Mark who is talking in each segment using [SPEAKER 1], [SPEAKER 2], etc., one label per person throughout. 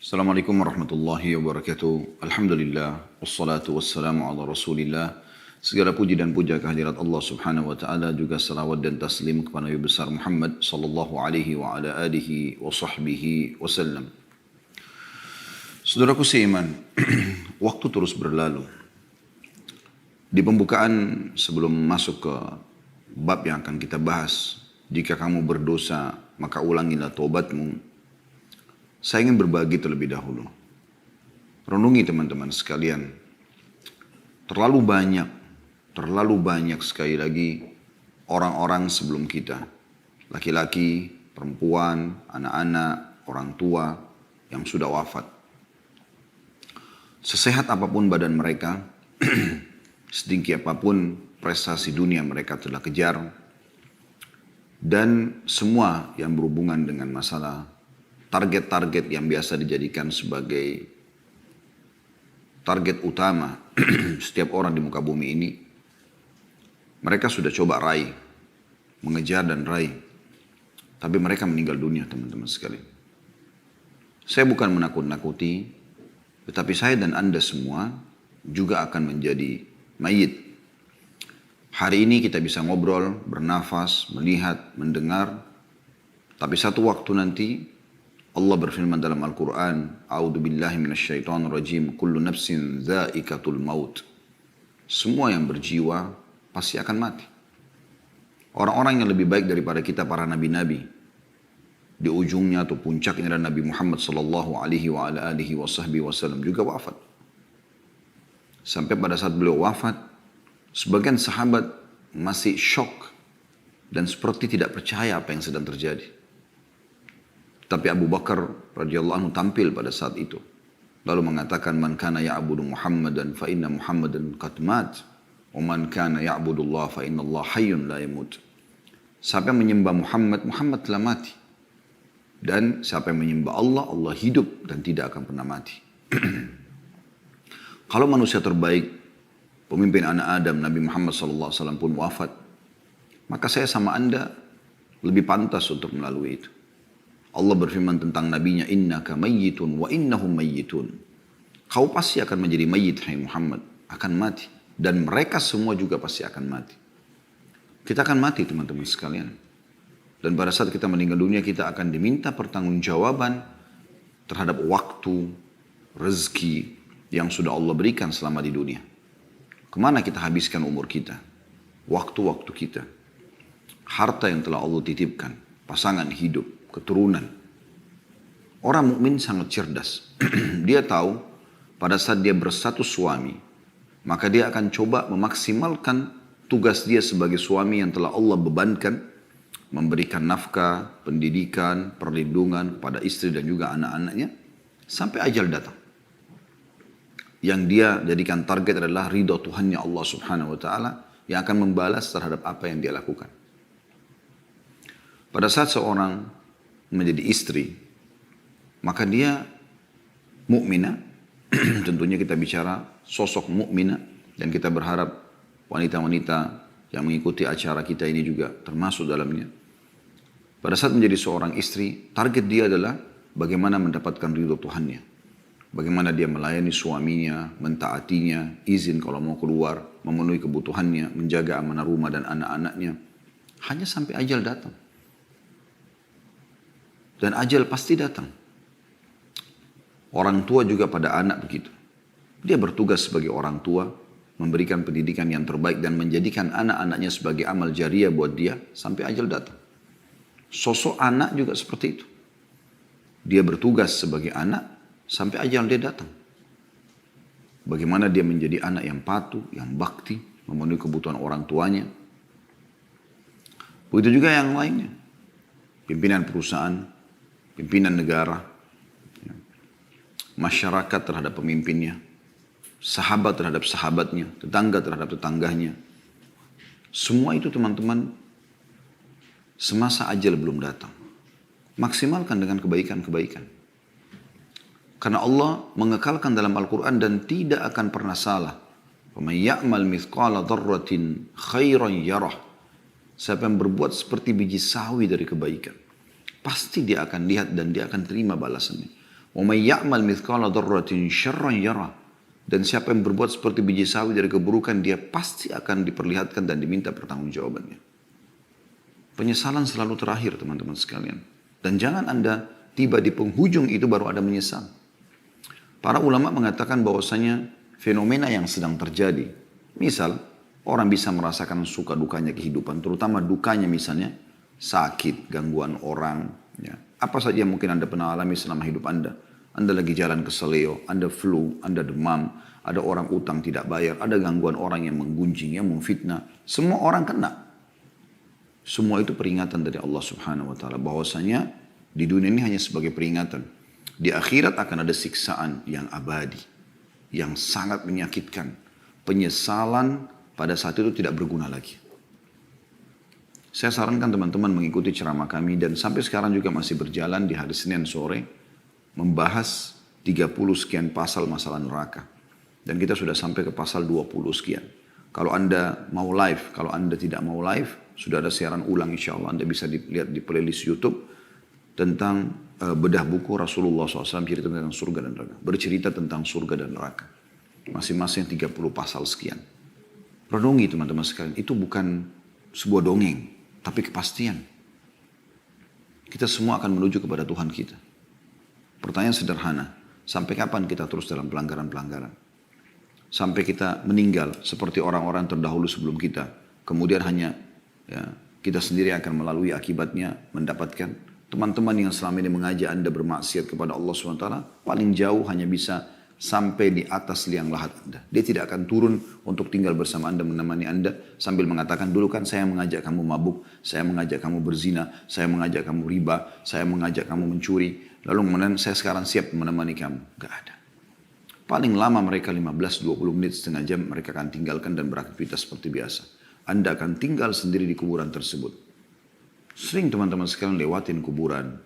[SPEAKER 1] Assalamualaikum warahmatullahi wabarakatuh. Alhamdulillah, wassalatu wassalamu ala rasulillah. Segala puji dan puja kehadirat Allah subhanahu wa ta'ala, juga salawat dan taslim kepada Nabi besar Muhammad sallallahu alaihi wa ala alihi wa sahbihi wasallam. Saudaraku seiman, waktu terus berlalu. Di pembukaan sebelum masuk ke bab yang akan kita bahas, jika kamu berdosa maka ulangilah taubatmu. Saya ingin berbagi terlebih dahulu. Renungi teman-teman sekalian. Terlalu banyak sekali lagi orang-orang sebelum kita. Laki-laki, perempuan, anak-anak, orang tua yang sudah wafat. Sesehat apapun badan mereka, setinggi apapun prestasi dunia mereka telah kejar, dan semua yang berhubungan dengan masalah target-target yang biasa dijadikan sebagai target utama setiap orang di muka bumi ini, mereka sudah coba raih, mengejar dan raih, tapi mereka meninggal dunia teman-teman sekalian. Saya bukan menakut-nakuti, tetapi saya dan Anda semua juga akan menjadi mayit. Hari ini kita bisa ngobrol, bernafas, melihat, mendengar, tapi satu waktu nanti Allah berfirman dalam Al-Quran, A'udhu billahi minasyaitonir rajim, kullu nafsin dha'iqatul maut. Semua yang berjiwa pasti akan mati. Orang-orang yang lebih baik daripada kita, para nabi-nabi, di ujungnya atau puncaknya adalah Nabi Muhammad sallallahu alaihi wa ala alihi wasallam juga wafat. Sampai pada saat beliau wafat, sebagian sahabat masih syok dan seperti tidak percaya apa yang sedang terjadi. Tapi Abu Bakar radhiyallahu anhu tampil pada saat itu, lalu mengatakan, man kana ya'budu Muhammadan fa inna Muhammadan qad mat, wa man kana ya'budu Allah fa inna Allah hayyun la yamut. Siapa yang menyembah Muhammad, Muhammad telah mati. Dan siapa yang menyembah Allah, Allah hidup dan tidak akan pernah mati. Kalau manusia terbaik, pemimpin anak Adam, Nabi Muhammad SAW pun wafat, maka saya sama Anda lebih pantas untuk melalui itu. Allah berfirman tentang nabinya, innaka mayyitun wa innahum mayyitun. Kau pasti akan menjadi mayyit, hai Muhammad, akan mati, dan mereka semua juga pasti akan mati. Kita akan mati teman-teman sekalian. Dan pada saat kita meninggal dunia, kita akan diminta pertanggungjawaban terhadap waktu, rezeki yang sudah Allah berikan selama di dunia. Kemana kita habiskan umur kita, waktu-waktu kita, harta yang telah Allah titipkan, pasangan hidup, keturunan. Orang mukmin sangat cerdas. Dia tahu pada saat dia berstatus suami, maka dia akan coba memaksimalkan tugas dia sebagai suami yang telah Allah bebankan, memberikan nafkah, pendidikan, perlindungan pada istri dan juga anak-anaknya sampai ajal datang. Yang dia jadikan target adalah ridha Tuhannya Allah Subhanahu wa taala yang akan membalas terhadap apa yang dia lakukan. Pada saat seorang menjadi istri, maka dia mukminah. Tentunya kita bicara sosok mukminah, dan kita berharap wanita-wanita yang mengikuti acara kita ini juga termasuk dalamnya. Pada saat menjadi seorang istri, target dia adalah bagaimana mendapatkan ridho Tuhannya, bagaimana dia melayani suaminya, mentaatinya, izin kalau mau keluar, memenuhi kebutuhannya, menjaga amanah rumah dan anak-anaknya, hanya sampai ajal datang. Dan ajal pasti datang. Orang tua juga pada anak begitu. Dia bertugas sebagai orang tua, memberikan pendidikan yang terbaik dan menjadikan anak-anaknya sebagai amal jariah buat dia sampai ajal datang. Sosok anak juga seperti itu. Dia bertugas sebagai anak sampai ajal dia datang. Bagaimana dia menjadi anak yang patuh, yang bakti, memenuhi kebutuhan orang tuanya. Begitu juga yang lainnya. Pimpinan perusahaan, pimpinan negara, masyarakat terhadap pemimpinnya, sahabat terhadap sahabatnya, tetangga terhadap tetangganya. Semua itu teman-teman, semasa ajal belum datang, maksimalkan dengan kebaikan-kebaikan. Karena Allah mengekalkan dalam Al-Quran dan tidak akan pernah salah. وَمَنْ يَعْمَلْ مِثْقَالَ ذَرَّةٍ خَيْرًا يَرَهُ. Siapa yang berbuat seperti biji sawi dari kebaikan, pasti dia akan lihat dan dia akan terima balasannya. Wa may ya'mal mithqala dzarratin syarran yarah. Dan siapa yang berbuat seperti biji sawi dari keburukan, dia pasti akan diperlihatkan dan diminta pertanggungjawabannya. Penyesalan selalu terakhir, teman-teman sekalian. Dan jangan Anda tiba di penghujung itu baru ada menyesal. Para ulama mengatakan bahwasanya fenomena yang sedang terjadi, misal orang bisa merasakan suka dukanya kehidupan, terutama dukanya misalnya sakit, gangguan orang, ya. Apa saja yang mungkin Anda pernah alami selama hidup Anda. Anda lagi jalan ke seleo, Anda flu, Anda demam, ada orang utang tidak bayar, ada gangguan orang yang menggunjing, yang memfitnah. Semua orang kena. Semua itu peringatan dari Allah Subhanahu wa taala bahwasanya di dunia ini hanya sebagai peringatan. Di akhirat akan ada siksaan yang abadi, yang sangat menyakitkan. Penyesalan pada saat itu tidak berguna lagi. Saya sarankan teman-teman mengikuti ceramah kami dan sampai sekarang juga masih berjalan di hari Senin sore membahas 30 sekian pasal masalah neraka. Dan kita sudah sampai ke pasal 20 sekian. Kalau Anda mau live, kalau Anda tidak mau live, sudah ada siaran ulang insya Allah. Anda bisa dilihat di playlist YouTube tentang bedah buku Rasulullah SAW cerita tentang surga dan neraka. Bercerita tentang surga dan neraka. Masing-masing 30 pasal sekian. Renungi teman-teman sekalian, itu bukan sebuah dongeng, tapi kepastian. Kita semua akan menuju kepada Tuhan kita. Pertanyaan sederhana, sampai kapan kita terus dalam pelanggaran-pelanggaran? Sampai kita meninggal seperti orang-orang terdahulu sebelum kita. Kemudian hanya ya, kita sendiri akan melalui akibatnya mendapatkan. Teman-teman yang selama ini mengajak Anda bermaksiat kepada Allah SWT, paling jauh hanya bisa sampai di atas liang lahat Anda. Dia tidak akan turun untuk tinggal bersama Anda, menemani Anda sambil mengatakan, dulu kan saya mengajak kamu mabuk, saya mengajak kamu berzina, saya mengajak kamu riba, saya mengajak kamu mencuri. Lalu kemudian saya sekarang siap menemani kamu. Gak ada. Paling lama mereka 15-20 menit, setengah jam mereka akan tinggalkan dan beraktivitas seperti biasa. Anda akan tinggal sendiri di kuburan tersebut. Sering teman-teman sekalian lewatin kuburan.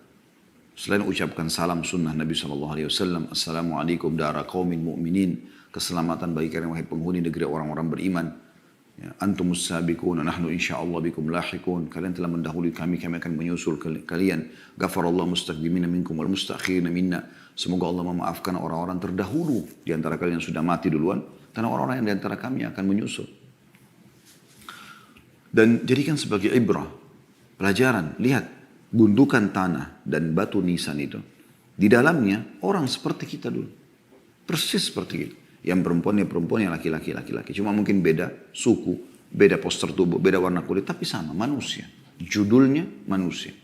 [SPEAKER 1] Selain ucapkan salam sunnah Nabi SAW, Assalamualaikum dara qaumin mu'minin. Keselamatan bagi kalian wahai penghuni negeri orang-orang beriman. Ya, antumus sabiqun nahnu insyaallah bikum lahiqun. Kalian telah mendahului kami akan menyusul kalian. Ghafarallahu mustaqdimina minkum wal mustakhirina minna. Semoga Allah memaafkan orang-orang terdahulu di antara kalian yang sudah mati duluan dan orang-orang yang di antara kami akan menyusul. Dan jadikan sebagai ibrah, pelajaran. Lihat gundukan tanah dan batu nisan itu. Di dalamnya orang seperti kita dulu. Persis seperti kita. Yang perempuan, yang laki-laki. Cuma mungkin beda suku, beda postur tubuh, beda warna kulit, tapi sama, manusia. Judulnya manusia.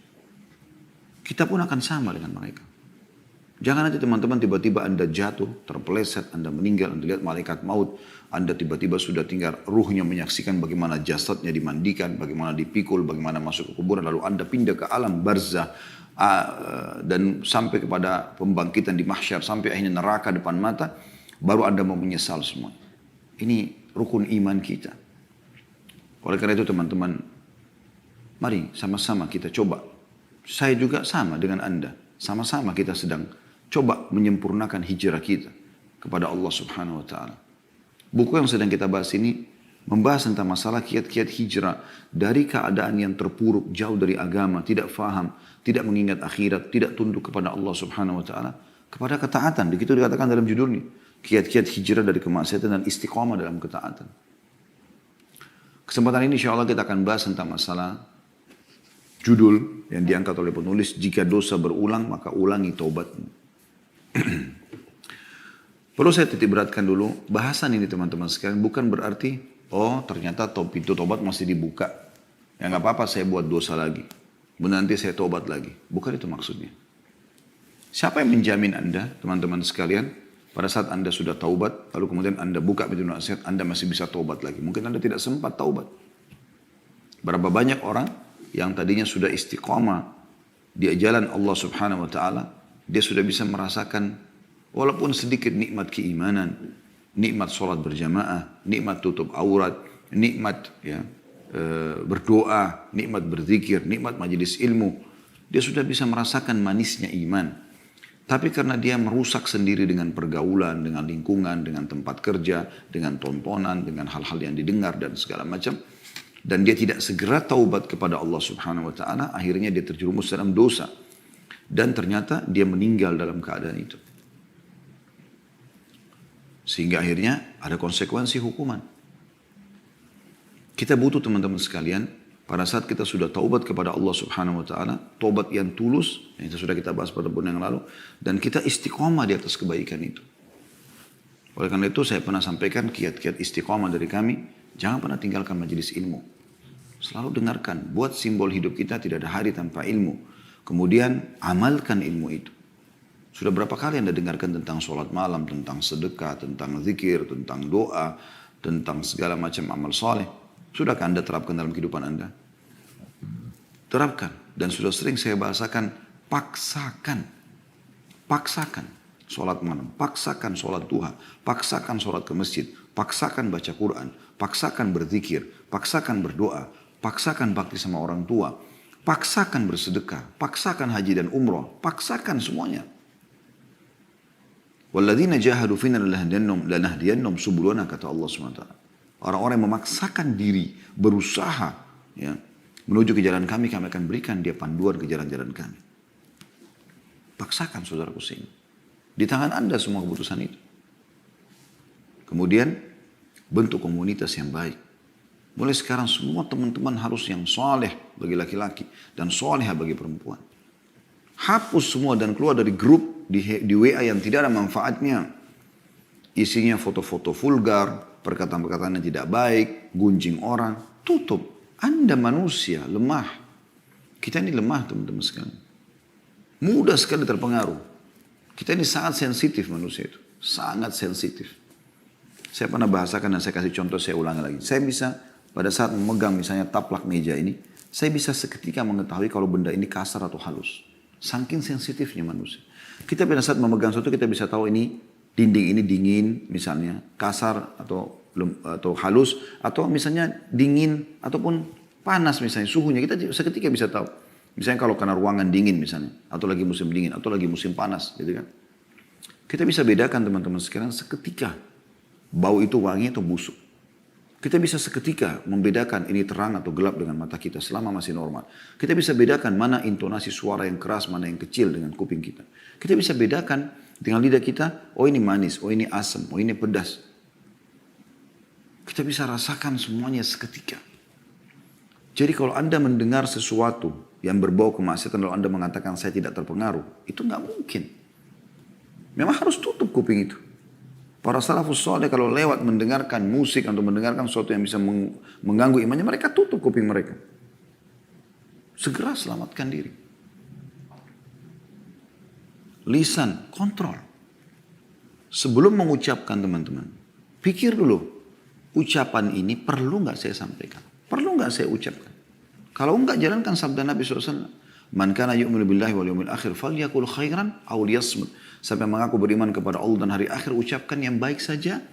[SPEAKER 1] Kita pun akan sama dengan mereka. Jangan nanti teman-teman tiba-tiba Anda jatuh, terpeleset, Anda meninggal, Anda lihat malaikat maut, Anda tiba-tiba sudah tinggal ruhnya menyaksikan bagaimana jasadnya dimandikan, bagaimana dipikul, bagaimana masuk ke kuburan, lalu Anda pindah ke alam barzah, dan sampai kepada pembangkitan di mahsyar, sampai akhirnya neraka depan mata, baru Anda mau menyesal semua. Ini rukun iman kita. Oleh karena itu teman-teman, mari sama-sama kita coba. Saya juga sama dengan Anda. Sama-sama kita sedang coba menyempurnakan hijrah kita kepada Allah Subhanahu wa taala. Buku yang sedang kita bahas ini membahas tentang masalah kiat-kiat hijrah dari keadaan yang terpuruk, jauh dari agama, tidak faham, tidak mengingat akhirat, tidak tunduk kepada Allah Subhanahu wa taala, kepada ketaatan. Begitu dikatakan dalam judulnya, kiat-kiat hijrah dari kemaksiatan dan istiqamah dalam ketaatan. Kesempatan ini insyaallah kita akan bahas tentang masalah judul yang diangkat oleh penulis, jika dosa berulang maka ulangi taubatmu. Perlu saya titik beratkan dulu, bahasan ini teman-teman sekalian bukan berarti, oh ternyata pintu tobat masih dibuka. Ya nggak apa-apa saya buat dosa lagi. Nanti saya tobat lagi. Bukan itu maksudnya. Siapa yang menjamin Anda, teman-teman sekalian, pada saat Anda sudah taubat, lalu kemudian Anda buka pintu nasihat, Anda masih bisa taubat lagi. Mungkin Anda tidak sempat taubat. Berapa banyak orang yang tadinya sudah istiqamah di jalan Allah Subhanahu wa taala, dia sudah bisa merasakan walaupun sedikit nikmat keimanan, nikmat sholat berjamaah, nikmat tutup aurat, nikmat berdoa, nikmat berzikir, nikmat majelis ilmu. Dia sudah bisa merasakan manisnya iman. Tapi karena dia merusak sendiri dengan pergaulan, dengan lingkungan, dengan tempat kerja, dengan tontonan, dengan hal-hal yang didengar dan segala macam, dan dia tidak segera taubat kepada Allah Subhanahu wa taala, akhirnya dia terjerumus dalam dosa. Dan ternyata dia meninggal dalam keadaan itu. Sehingga akhirnya ada konsekuensi hukuman. Kita butuh teman-teman sekalian, pada saat kita sudah taubat kepada Allah Subhanahu wa taala, taubat yang tulus, yang sudah kita bahas pada bulan yang lalu, dan kita istiqomah di atas kebaikan itu. Oleh karena itu saya pernah sampaikan kiat-kiat istiqomah dari kami, jangan pernah tinggalkan majelis ilmu. Selalu dengarkan, buat simbol hidup kita tidak ada hari tanpa ilmu. Kemudian amalkan ilmu itu. Sudah berapa kali Anda dengarkan tentang sholat malam, tentang sedekah, tentang zikir, tentang doa, tentang segala macam amal soleh. Sudahkah Anda terapkan dalam kehidupan Anda? Terapkan. Dan sudah sering saya bahasakan, paksakan. Paksakan sholat malam, paksakan sholat duha, paksakan sholat ke masjid, paksakan baca Quran, paksakan berzikir, paksakan berdoa, paksakan bakti sama orang tua, paksakan bersedekah, paksakan haji dan umroh, paksakan semuanya. Walladzina jahadu fina lanahdiyannahum subulana, kata Allah SWT. Orang-orang yang memaksakan diri, berusaha ya, menuju ke jalan kami, kami akan berikan dia panduan ke jalan-jalan kami. Paksakan saudaraku sini. Di tangan Anda semua keputusan itu. Kemudian bentuk komunitas yang baik. Mulai sekarang semua teman-teman harus yang soleh bagi laki-laki dan soleh bagi perempuan. Hapus semua dan keluar dari grup di WA yang tidak ada manfaatnya. Isinya foto-foto vulgar, perkataan-perkataan yang tidak baik, gunjing orang. Tutup. Anda manusia, lemah. Kita ini lemah teman-teman sekalian. Mudah sekali terpengaruh. Kita ini sangat sensitif manusia itu. Sangat sensitif. Saya pernah bahasakan dan saya kasih contoh, saya ulangi lagi. Saya bisa pada saat memegang misalnya taplak meja ini, saya bisa seketika mengetahui kalau benda ini kasar atau halus. Saking sensitifnya manusia. Kita pada saat memegang sesuatu kita bisa tahu ini dinding ini dingin misalnya, kasar atau halus, atau misalnya dingin ataupun panas misalnya suhunya, kita seketika bisa tahu. Misalnya kalau karena ruangan dingin misalnya, atau lagi musim dingin, atau lagi musim panas gitu kan. Kita bisa bedakan teman-teman sekarang seketika bau itu wangi atau busuk. Kita bisa seketika membedakan ini terang atau gelap dengan mata kita selama masih normal. Kita bisa bedakan mana intonasi suara yang keras, mana yang kecil dengan kuping kita. Kita bisa bedakan dengan lidah kita, oh ini manis, oh ini asam, oh ini pedas. Kita bisa rasakan semuanya seketika. Jadi kalau Anda mendengar sesuatu yang berbau kemaksiatan lalu Anda mengatakan saya tidak terpengaruh, itu nggak mungkin. Memang harus tutup kuping itu. Para salafus saleh kalau lewat mendengarkan musik atau mendengarkan sesuatu yang bisa mengganggu imannya, mereka tutup kuping mereka. Segera selamatkan diri. Lisan, kontrol. Sebelum mengucapkan teman-teman, pikir dulu, ucapan ini perlu nggak saya sampaikan? Perlu nggak saya ucapkan? Kalau enggak, jalankan sabda Nabi SAW. Man kana yu'minu billahi wal yawmil akhir falyakul khairan aw liyasmut. Sampai mengaku beriman kepada Allah dan hari akhir, ucapkan yang baik saja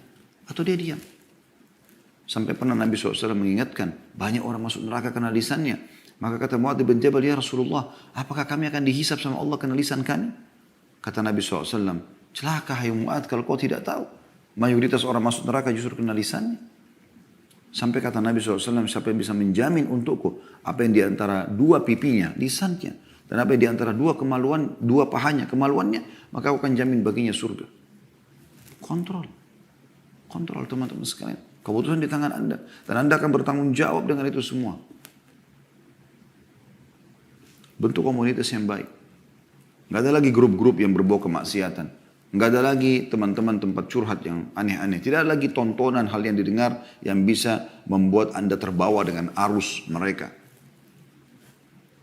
[SPEAKER 1] atau dia diam. Sampai pernah Nabi SAW mengingatkan, banyak orang masuk neraka karena lisannya. Maka kata Mu'adz bin Jabal, ya Rasulullah, apakah kami akan dihisab sama Allah karena lisan kami? Kata Nabi SAW, celaka hai Mu'adz kalau kau tidak tahu. Mayoritas orang masuk neraka justru karena lisannya. Sampai kata Nabi SAW, siapa yang bisa menjamin untukku apa yang diantara dua pipinya, lisannya, dan apa yang diantara dua kemaluan, dua pahanya, kemaluannya, maka aku akan jamin baginya surga. Kontrol. Kontrol teman-teman sekalian. Keputusan di tangan Anda. Dan Anda akan bertanggung jawab dengan itu semua. Bentuk komunitas yang baik. Nggak ada lagi grup-grup yang berbau kemaksiatan. Nggak ada lagi teman-teman tempat curhat yang aneh-aneh. Tidak ada lagi tontonan hal yang didengar yang bisa membuat Anda terbawa dengan arus mereka.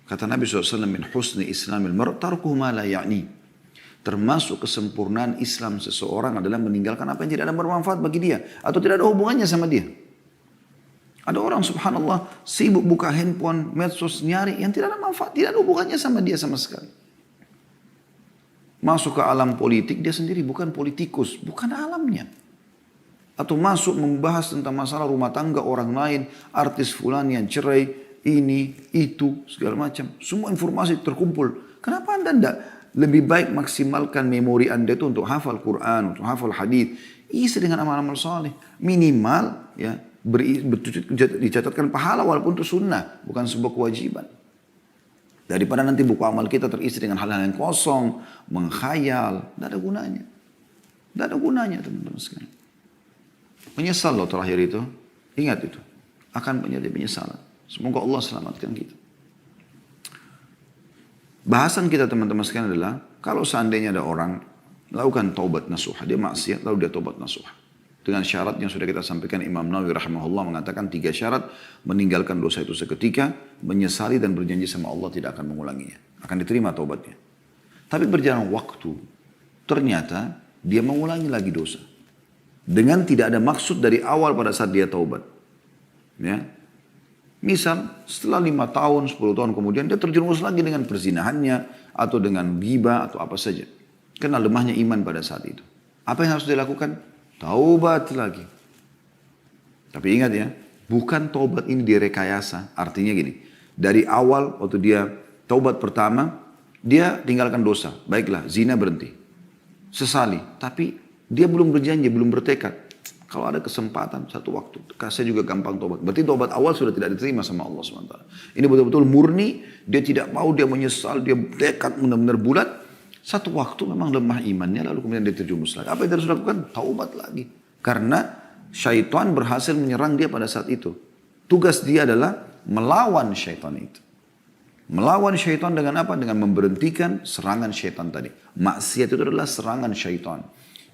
[SPEAKER 1] Kata Nabi SAW, min husni islamil mar' tarkuhu ma la ya'ni. Termasuk kesempurnaan Islam seseorang adalah meninggalkan apa yang tidak ada bermanfaat bagi dia. Atau tidak ada hubungannya sama dia. Ada orang subhanallah sibuk buka handphone, medsos, nyari yang tidak ada manfaat. Tidak ada hubungannya sama dia sama sekali. Masuk ke alam politik, dia sendiri bukan politikus, bukan alamnya. Atau masuk membahas tentang masalah rumah tangga orang lain, artis fulan yang cerai, ini, itu, segala macam. Semua informasi terkumpul. Kenapa Anda tidak lebih baik maksimalkan memori Anda itu untuk hafal Quran, untuk hafal hadis, isi dengan amal-amal saleh. Minimal ya dicatatkan pahala walaupun itu sunnah, bukan sebuah kewajiban. Daripada nanti buku amal kita terisi dengan hal-hal yang kosong, menghayal, tidak ada gunanya. Tidak ada gunanya teman-teman sekalian. Menyesal loh terakhir itu, ingat itu. Akan menjadi penyesalan. Semoga Allah selamatkan kita. Bahasan kita teman-teman sekalian adalah, kalau seandainya ada orang melakukan taubat nasuha, dia maksiat lalu dia taubat nasuha. Dengan syarat yang sudah kita sampaikan, Imam Nawawi rahimahullah mengatakan 3 syarat: meninggalkan dosa itu seketika, menyesali dan berjanji sama Allah tidak akan mengulanginya. Akan diterima taubatnya. Tapi berjalan waktu, ternyata dia mengulangi lagi dosa. Dengan tidak ada maksud dari awal pada saat dia taubat. Ya. Misal setelah 5 tahun, 10 tahun kemudian dia terjerumus lagi dengan perzinahannya, atau dengan ghibah atau apa saja. Karena lemahnya iman pada saat itu. Apa yang harus dilakukan? Taubat lagi. Tapi ingat ya, bukan taubat ini direkayasa. Artinya gini, dari awal waktu dia taubat pertama, dia tinggalkan dosa. Baiklah, zina berhenti. Sesali, tapi dia belum berjanji, belum bertekad. Kalau ada kesempatan satu waktu, saya juga gampang taubat. Berarti taubat awal sudah tidak diterima sama Allah SWT. Ini betul-betul murni, dia tidak mau, dia menyesal, dia tekad benar-benar bulat. Satu waktu memang lemah imannya, lalu kemudian dia terjumus lagi. Apa yang harus dilakukan? Taubat lagi. Karena syaitan berhasil menyerang dia pada saat itu. Tugas dia adalah melawan syaitan itu. Melawan syaitan dengan apa? Dengan memberhentikan serangan syaitan tadi. Maksiat itu adalah serangan syaitan.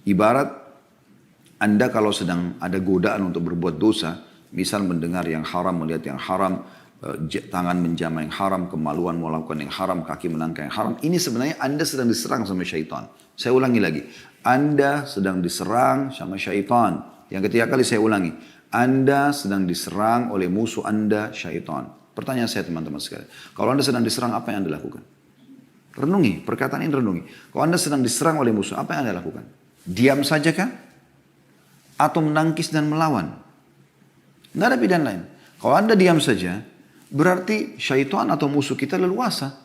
[SPEAKER 1] Ibarat Anda kalau sedang ada godaan untuk berbuat dosa, misal mendengar yang haram, melihat yang haram, tangan menjamah yang haram, kemaluan melakukan yang haram, kaki melangkah yang haram. Ini sebenarnya Anda sedang diserang sama syaitan. Saya ulangi lagi. Anda sedang diserang sama syaitan. Yang ketiga kali saya ulangi. Anda sedang diserang oleh musuh Anda, syaitan. Pertanyaan saya teman-teman sekalian. Kalau Anda sedang diserang, apa yang Anda lakukan? Renungi, perkataan ini renungi. Kalau Anda sedang diserang oleh musuh, apa yang Anda lakukan? Diam saja kah? Atau menangkis dan melawan? Tidak ada pilihan lain. Kalau Anda diam saja, berarti syaitan atau musuh kita leluasa.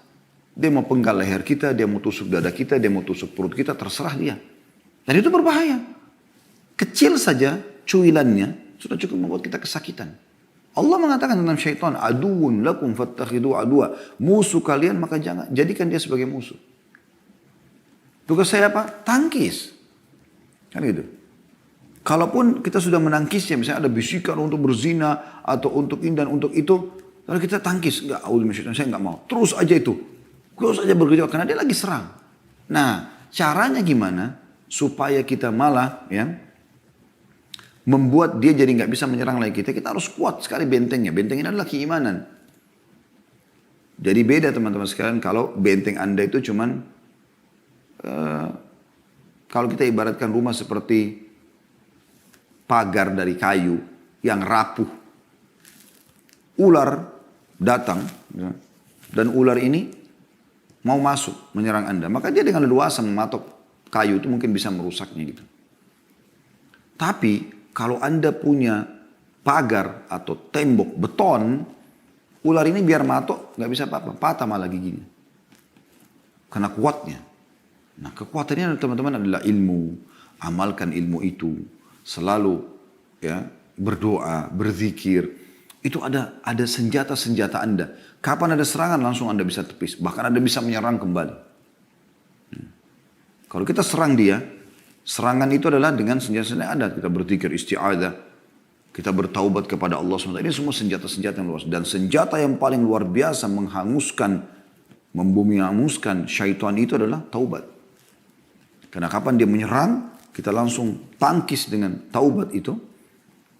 [SPEAKER 1] Dia mau penggal leher kita, dia mau tusuk dada kita, dia mau tusuk perut kita, terserah dia. Dan itu berbahaya. Kecil saja cuilannya sudah cukup membuat kita kesakitan. Allah mengatakan tentang syaitan, aduun lakum fattakhidu adua. Musuh kalian maka jangan jadikan dia sebagai musuh. Tugas saya apa? Tangkis. Kan gitu. Kalaupun kita sudah menangkisnya, misalnya ada bisikan untuk berzina atau untuk ini dan untuk itu, lalu kita tangkis, enggak, saya enggak mau. Terus aja itu. Terus aja bekerja karena dia lagi serang. Nah, caranya gimana supaya kita malah ya membuat dia jadi enggak bisa menyerang lagi kita? Kita harus kuat sekali bentengnya. Benteng ini adalah keimanan. Jadi beda teman-teman sekalian kalau benteng Anda itu cuman kalau kita ibaratkan rumah seperti pagar dari kayu yang rapuh. Ular datang dan ular ini mau masuk menyerang Anda. Maka dia dengan leluasa mematok kayu itu mungkin bisa merusaknya gitu. Tapi kalau Anda punya pagar atau tembok beton, ular ini biar matok nggak bisa apa-apa, patah malah giginya. Karena kuatnya. Nah kekuatannya teman-teman adalah ilmu. Amalkan ilmu itu. Selalu ya berdoa, berzikir. Itu ada senjata-senjata Anda. Kapan ada serangan langsung Anda bisa tepis. Bahkan Anda bisa menyerang kembali. Kalau kita serang dia, serangan itu adalah dengan senjata-senjata yang ada. Kita berzikir isti'adah. Kita bertaubat kepada Allah SWT. Ini semua senjata-senjata yang luas. Dan senjata yang paling luar biasa menghanguskan, membumi-hanguskan syaitan itu adalah taubat. Karena kapan dia menyerang, kita langsung tangkis dengan taubat itu.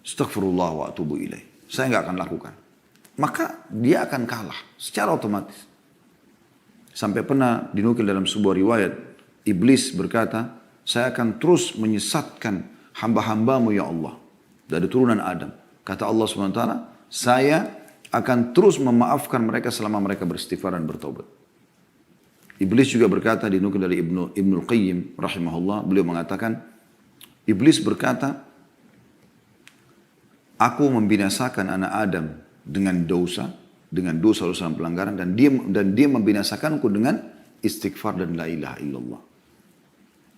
[SPEAKER 1] Astaghfirullah wa atubu ilaih. Saya nggak akan lakukan. Maka dia akan kalah secara otomatis. Sampai pernah dinukil dalam sebuah riwayat. Iblis berkata, saya akan terus menyesatkan hamba-hambamu ya Allah. Dari turunan Adam. Kata Allah SWT, saya akan terus memaafkan mereka selama mereka beristighfar dan bertobat. Iblis juga berkata, dinukil dari Ibnul Qayyim rahimahullah, beliau mengatakan, Iblis berkata, aku membinasakan anak Adam dengan dosa dan pelanggaran, dan dia membinasakanku dengan istighfar dan la ilaha illallah.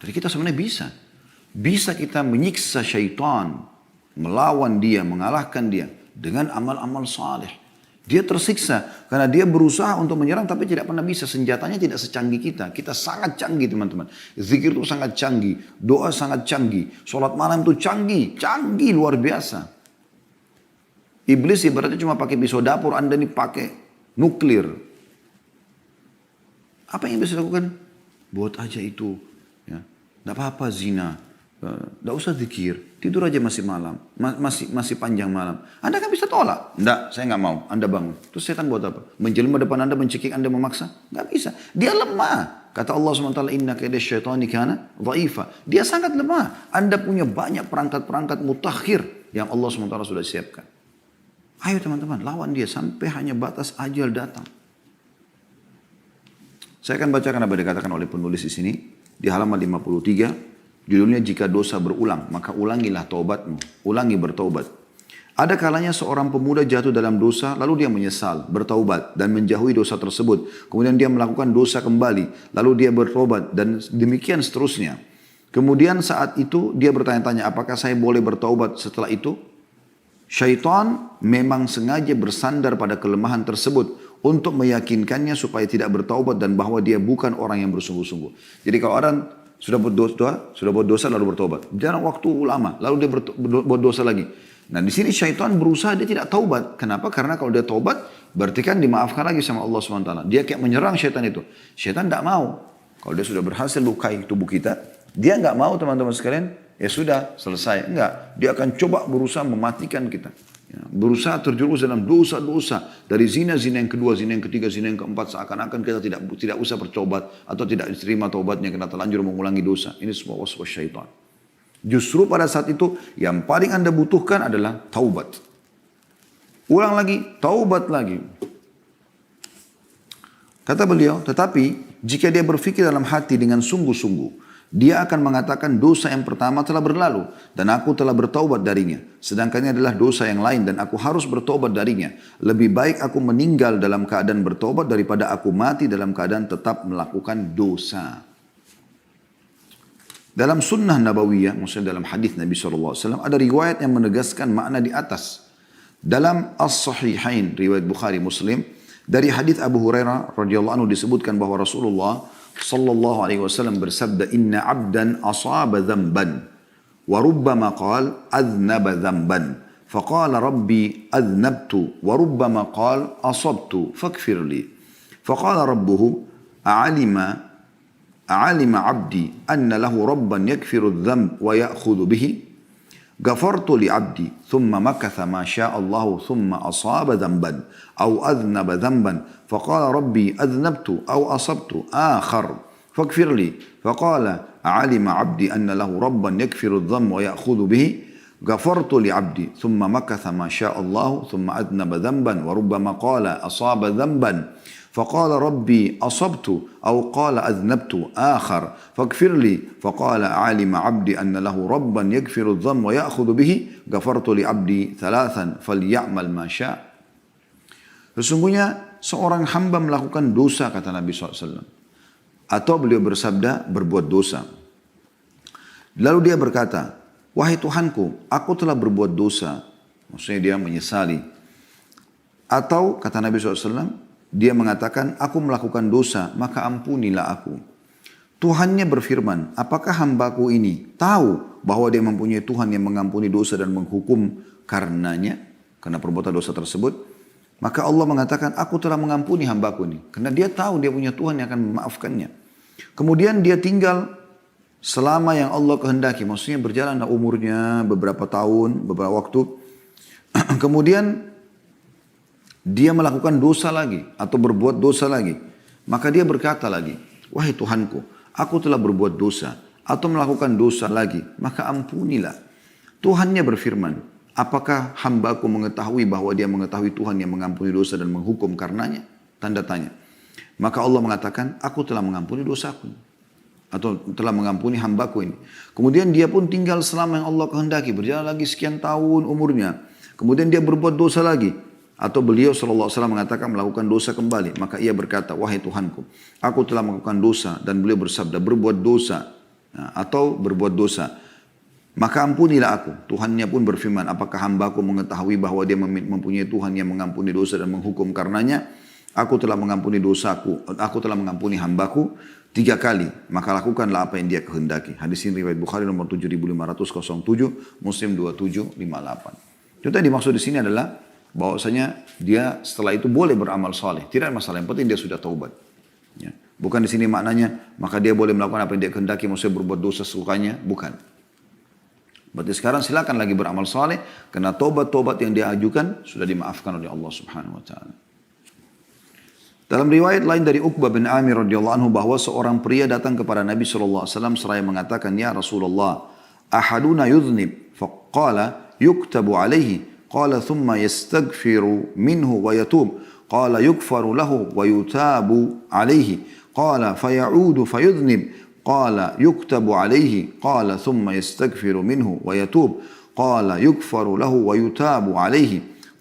[SPEAKER 1] Jadi kita sebenarnya bisa kita menyiksa syaitan, melawan dia, mengalahkan dia dengan amal-amal saleh Dia tersiksa karena dia berusaha untuk menyerang tapi tidak pernah bisa. Senjatanya tidak secanggih kita. Kita sangat canggih teman-teman. Zikir itu sangat canggih. Doa sangat canggih. Sholat malam itu canggih. Canggih luar biasa. Iblis ibaratnya cuma pakai pisau dapur. Anda ini pakai nuklir. Apa yang bisa dilakukan? Buat aja itu. Ya. Tidak apa-apa zina. Tidak usah zikir, tidur aja masih malam, masih panjang malam. Anda kan bisa tolak. Tidak, saya nggak mau. Anda bangun. Terus setan buat apa? Menjelma depan Anda, mencekik Anda, memaksa? Nggak bisa. Dia lemah. Kata Allah SWT, inna kaida syaitani kana dha'ifa. Dia sangat lemah. Anda punya banyak perangkat-perangkat mutakhir yang Allah SWT sudah siapkan. Ayo teman-teman, lawan dia sampai hanya batas ajal datang. Saya akan bacakan apa dikatakan oleh penulis di sini di halaman 53. Judulnya, jika dosa berulang, maka ulangilah taubatmu. Ulangi bertaubat. Ada kalanya seorang pemuda jatuh dalam dosa, lalu dia menyesal, bertaubat, dan menjauhi dosa tersebut. Kemudian dia melakukan dosa kembali, lalu dia bertaubat, dan demikian seterusnya. Kemudian saat itu dia bertanya-tanya, apakah saya boleh bertaubat setelah itu? Syaitan memang sengaja bersandar pada kelemahan tersebut untuk meyakinkannya supaya tidak bertaubat dan bahwa dia bukan orang yang bersungguh-sungguh. Jadi kalau orang sudah buat dosa lalu bertobat. Jarang waktu lama, lalu dia buat dosa lagi. Nah di sini syaitan berusaha dia tidak taubat. Kenapa? Karena kalau dia taubat, berarti kan dimaafkan lagi sama Allah SWT. Dia kayak menyerang syaitan itu. Syaitan tidak mau. Kalau dia sudah berhasil lukai tubuh kita, dia nggak mau teman-teman sekalian, ya sudah selesai. Enggak, dia akan coba berusaha mematikan kita. Ya, berusaha terjerumus dalam dosa-dosa. Dari zina yang kedua, zina yang ketiga, zina yang keempat. Seakan-akan kita tidak usah bertobat. Atau tidak diterima taubatnya karena terlanjur mengulangi dosa. Ini semua waswas syaitan. Justru pada saat itu yang paling Anda butuhkan adalah taubat. Ulang lagi, taubat lagi. Kata beliau, tetapi jika dia berpikir dalam hati dengan sungguh-sungguh, dia akan mengatakan dosa yang pertama telah berlalu dan aku telah bertaubat darinya. Sedangkan ini adalah dosa yang lain dan aku harus bertaubat darinya. Lebih baik aku meninggal dalam keadaan bertaubat daripada aku mati dalam keadaan tetap melakukan dosa. Dalam sunnah nabawiyah, maksudnya dalam hadis Nabi SAW, ada riwayat yang menegaskan makna di atas. Dalam As-Sahihain, riwayat Bukhari Muslim, dari hadis Abu Hurairah radhiyallahu anhu disebutkan bahwa Rasulullah sallallahu alaihi wasallam bersabda, inna abdan asaba dhanban wa rubbama qala adhnaba dhanban faqala rabbi adhnabtu wa rubbama qala asabtu faghfir li faqala rabbuhu a'alima abdi anna lahu rabban yakfiru adh-dhanb wa ya'khudhu bihi غفرت لعبدي ثم مكث ما شاء الله ثم أصاب ذنبا أو أذنب ذنبا فقال ربي أذنبت أو أصبت آخر فاغفر لي فقال علم عبدي أن له ربا يكفر الذنب ويأخذ به غفرت لعبدي ثم مكث ما شاء الله ثم أذنب ذنبا وربما قال أصاب ذنبا فقال ربي أصبت أو قال أذنبت آخر فاغفر لي فقال علم عبدي أن له ربا يغفر الذنب ويأخذ به غفرت لعبدي ثلاثا فليعمل ما شاء. Sesungguhnya seorang hamba melakukan dosa, kata Nabi SAW. Atau beliau bersabda, berbuat dosa. Lalu dia berkata, wahai Tuhanku, aku telah berbuat dosa. Maksudnya dia menyesali. Atau kata Nabi SAW, dia mengatakan, aku melakukan dosa, maka ampunilah aku. Tuhannya berfirman, apakah hambaku ini tahu bahwa dia mempunyai Tuhan yang mengampuni dosa dan menghukum karenanya, karena perbuatan dosa tersebut? Maka Allah mengatakan, aku telah mengampuni hambaku ini. Karena dia tahu dia punya Tuhan yang akan memaafkannya. Kemudian dia tinggal selama yang Allah kehendaki. Maksudnya berjalan umurnya beberapa tahun, beberapa waktu. Kemudian dia melakukan dosa lagi atau berbuat dosa lagi. Maka dia berkata lagi, wahai Tuhanku, aku telah berbuat dosa atau melakukan dosa lagi, maka ampunilah. Tuhannya berfirman, apakah hambaku mengetahui bahwa dia mengetahui Tuhan yang mengampuni dosa dan menghukum karenanya? Tanda tanya. Maka Allah mengatakan, aku telah mengampuni dosaku. Atau telah mengampuni hambaku ini. Kemudian dia pun tinggal selama yang Allah kehendaki. Berjalan lagi sekian tahun umurnya. Kemudian dia berbuat dosa lagi. Atau beliau SAW mengatakan melakukan dosa kembali. Maka ia berkata, wahai Tuhanku, aku telah melakukan dosa. Dan beliau bersabda, berbuat dosa. Atau berbuat dosa. Maka ampunilah aku. Tuhannya pun berfirman, apakah hambaku mengetahui bahwa dia mempunyai Tuhan yang mengampuni dosa dan menghukum karenanya? Aku telah mengampuni dosaku, aku telah mengampuni hambaku 3 kali. Maka lakukanlah apa yang dia kehendaki. Hadis ini riwayat Bukhari nomor 7507, Muslim 2758. Itu yang dimaksud di sini adalah bahwasanya dia setelah itu boleh beramal saleh. Tidak ada masalah, yang penting dia sudah taubat. Ya. Bukan di sini maknanya, maka dia boleh melakukan apa yang dia kehendaki, maksudnya berbuat dosa sesukanya. Bukan. Berarti sekarang silakan lagi beramal saleh, karena tobat-tobat yang dia ajukan sudah dimaafkan oleh Allah Subhanahu wa taala. Dalam riwayat lain dari Uqbah bin Amir radhiyallahu anhu bahwa seorang pria datang kepada Nabi sallallahu alaihi wasallam seraya mengatakan, "Ya Rasulullah, ahaduna yudhnib?" Faqala yuktabu alaihi. Qala thumma yastaghfiru minhu wa yatub. Qala yukfaru lahu wa yutabu alaihi. Qala fayaudu fayudhnib. قال يكتب عليه قال ثم يستغفر منه ويتوب قال يغفر له ويتاب عليه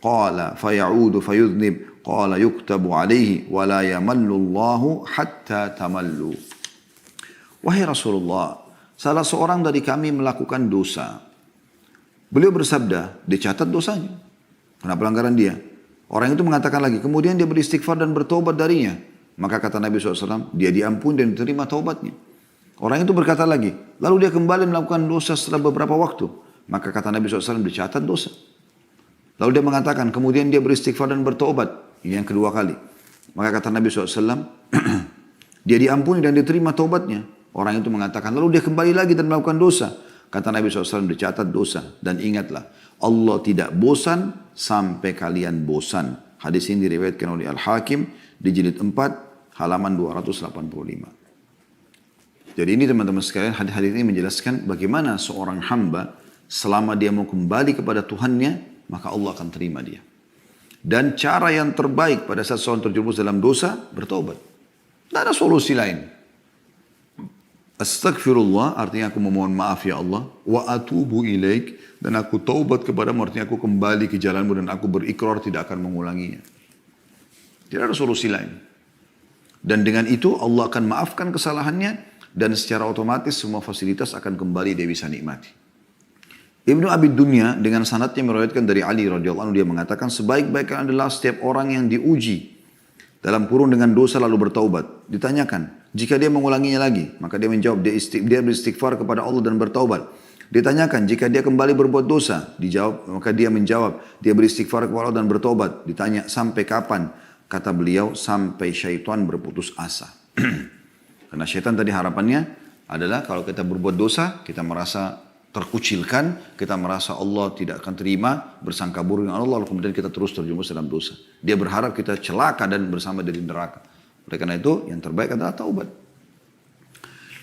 [SPEAKER 1] قال فيعود فيذنب قال يكتب عليه ولا يمل الله حتى تملوا. Wahai Rasulullah, salah seorang dari kami melakukan dosa. Beliau bersabda, dicatat dosanya. Karena pelanggaran dia. Orang itu mengatakan lagi, kemudian dia beristighfar dan bertobat darinya. Maka kata Nabi SAW, dia diampuni dan diterima taubatnya. Orang itu berkata lagi, lalu dia kembali melakukan dosa setelah beberapa waktu. Maka kata Nabi SAW, dicatat dosa. Lalu dia mengatakan, kemudian dia beristighfar dan bertobat. Ini yang kedua kali. Maka kata Nabi SAW, dia diampuni dan diterima taubatnya. Orang itu mengatakan, lalu dia kembali lagi dan melakukan dosa. Kata Nabi SAW, dicatat dosa. Dan ingatlah, Allah tidak bosan sampai kalian bosan. Hadis ini diriwayatkan oleh Al-Hakim di jilid 4, halaman 285. Jadi ini teman-teman sekalian, hadis ini menjelaskan bagaimana seorang hamba selama dia mau kembali kepada Tuhannya, maka Allah akan terima dia. Dan cara yang terbaik pada saat seorang terjerumus dalam dosa, bertobat. Tidak ada solusi lain. Astaghfirullah, artinya aku memohon maaf ya Allah. Wa atubu ilaik, dan aku taubat kepadamu, artinya aku kembali ke jalanmu dan aku berikrar tidak akan mengulanginya. Tidak ada solusi lain. Dan dengan itu Allah akan maafkan kesalahannya, dan secara otomatis semua fasilitas akan kembali dia bisa nikmati. Ibnu Abi Dunya dengan sanadnya meriwayatkan dari Ali radhiyallahu anhu, dia mengatakan sebaik-baiknya adalah setiap orang yang diuji dalam kurung dengan dosa lalu bertaubat. Ditanyakan, jika dia mengulanginya lagi, maka dia menjawab dia beristighfar kepada Allah dan bertaubat. Ditanyakan, jika dia kembali berbuat dosa, dijawab, maka dia menjawab dia beristighfar kepada Allah dan bertaubat. Ditanya, sampai kapan? Kata beliau, sampai syaitan berputus asa. Karena syaitan tadi harapannya adalah kalau kita berbuat dosa, kita merasa terkucilkan, kita merasa Allah tidak akan terima, bersangka buruk dengan Allah, lalu kemudian kita terus terjerumus dalam dosa. Dia berharap kita celaka dan bersama dari neraka. Oleh karena itu, yang terbaik adalah taubat.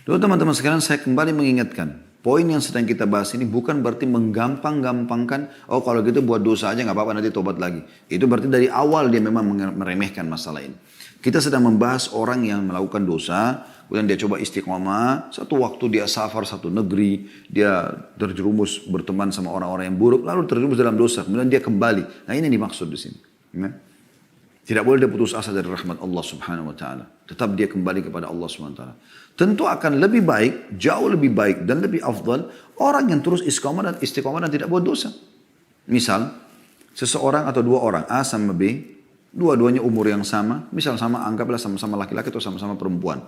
[SPEAKER 1] Lalu teman-teman sekalian, saya kembali mengingatkan, poin yang sedang kita bahas ini bukan berarti menggampang-gampangkan, oh kalau gitu buat dosa aja nggak apa-apa nanti taubat lagi. Itu berarti dari awal dia memang meremehkan masalah ini. Kita sedang membahas orang yang melakukan dosa, kemudian dia coba istiqomah, satu waktu dia safar satu negeri, dia terjerumus berteman sama orang-orang yang buruk, lalu terjerumus dalam dosa, kemudian dia kembali. Nah ini yang dimaksud di sini. Ya. Tidak boleh dia putus asa dari rahmat Allah Subhanahu wa taala. Tetap dia kembali kepada Allah Subhanahu wa taala. Tentu akan lebih baik, jauh lebih baik dan lebih afdal orang yang terus istiqomah dan tidak buat dosa. Misal, seseorang atau dua orang, A sama B, dua-duanya umur yang sama, misal sama, anggaplah sama-sama laki-laki atau sama-sama perempuan.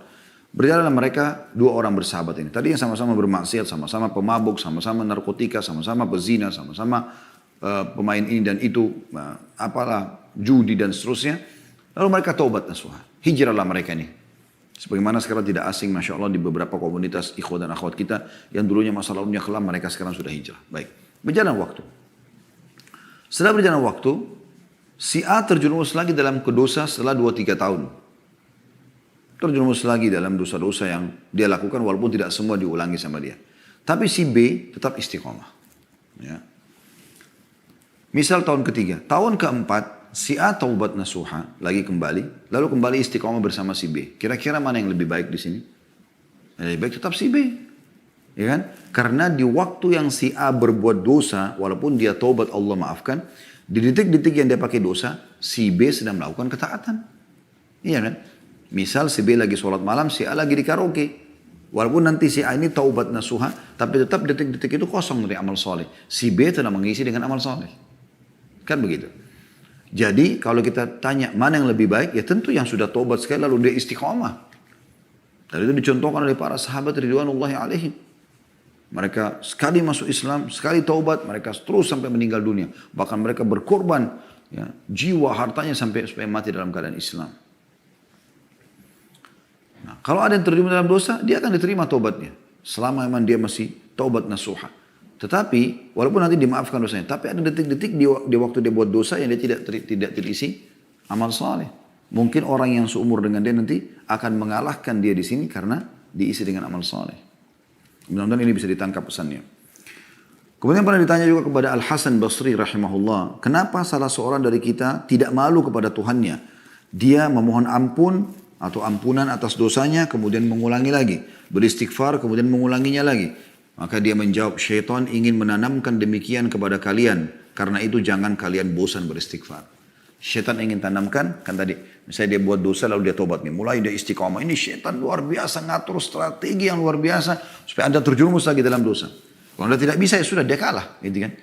[SPEAKER 1] Berjalanlah mereka, dua orang bersahabat ini. Tadi yang sama-sama bermaksiat, sama-sama pemabuk, sama-sama narkotika, sama-sama pezina, sama-sama pemain ini dan itu, apalah, judi dan seterusnya. Lalu mereka taubat nasuha. Hijrahlah mereka ini. Sebagaimana sekarang tidak asing, Masya Allah, di beberapa komunitas ikhwan dan akhwat kita, yang dulunya masa lalunya kelam, mereka sekarang sudah hijrah. Baik, berjalan waktu. Setelah berjalan waktu, si A terjerumus lagi dalam dosa setelah 2-3 tahun. Terjerumus lagi dalam dosa-dosa yang dia lakukan walaupun tidak semua diulangi sama dia. Tapi si B tetap istiqomah. Ya. Misal tahun ketiga. Tahun keempat, si A taubat nasuha, lagi kembali. Lalu kembali istiqomah bersama si B. Kira-kira mana yang lebih baik di sini? Lebih baik tetap si B. Ya kan? Karena di waktu yang si A berbuat dosa, walaupun dia taubat Allah maafkan, di detik-detik yang dia pakai dosa, si B sedang melakukan ketaatan. Iya kan? Misal si B lagi sholat malam, si A lagi di karaoke. Walaupun nanti si A ini taubat nasuha, tapi tetap detik-detik itu kosong dari amal soleh. Si B telah mengisi dengan amal soleh. Kan begitu. Jadi kalau kita tanya mana yang lebih baik, ya tentu yang sudah taubat sekali lalu dia istiqomah. Dan itu dicontohkan oleh para sahabat ridwanullahi alaihim. Mereka sekali masuk Islam, sekali taubat, mereka terus sampai meninggal dunia. Bahkan mereka berkorban ya, jiwa hartanya sampai supaya mati dalam keadaan Islam. Nah, kalau ada yang terjun dalam dosa, dia akan diterima taubatnya. Selama memang dia masih taubat nasuha. Tetapi, walaupun nanti dimaafkan dosanya, tapi ada detik-detik di waktu dia buat dosa yang dia tidak terisi amal saleh. Mungkin orang yang seumur dengan dia nanti akan mengalahkan dia di sini karena diisi dengan amal saleh. Mudah-mudahan ini bisa ditangkap pesannya. Kemudian pernah ditanya juga kepada Al-Hasan Basri rahimahullah, kenapa salah seorang dari kita tidak malu kepada Tuhannya? Dia memohon ampun atau ampunan atas dosanya, kemudian mengulangi lagi. Beristighfar, kemudian mengulanginya lagi. Maka dia menjawab, syaitan ingin menanamkan demikian kepada kalian. Karena itu jangan kalian bosan beristighfar. Syaitan ingin tanamkan, kan tadi, misalnya dia buat dosa lalu dia tobat nih. Mulai dia istiqomah, ini syaitan luar biasa, ngatur strategi yang luar biasa. Supaya anda terjerumus lagi dalam dosa. Kalau anda tidak bisa ya sudah, dia kalah. Gitu kan.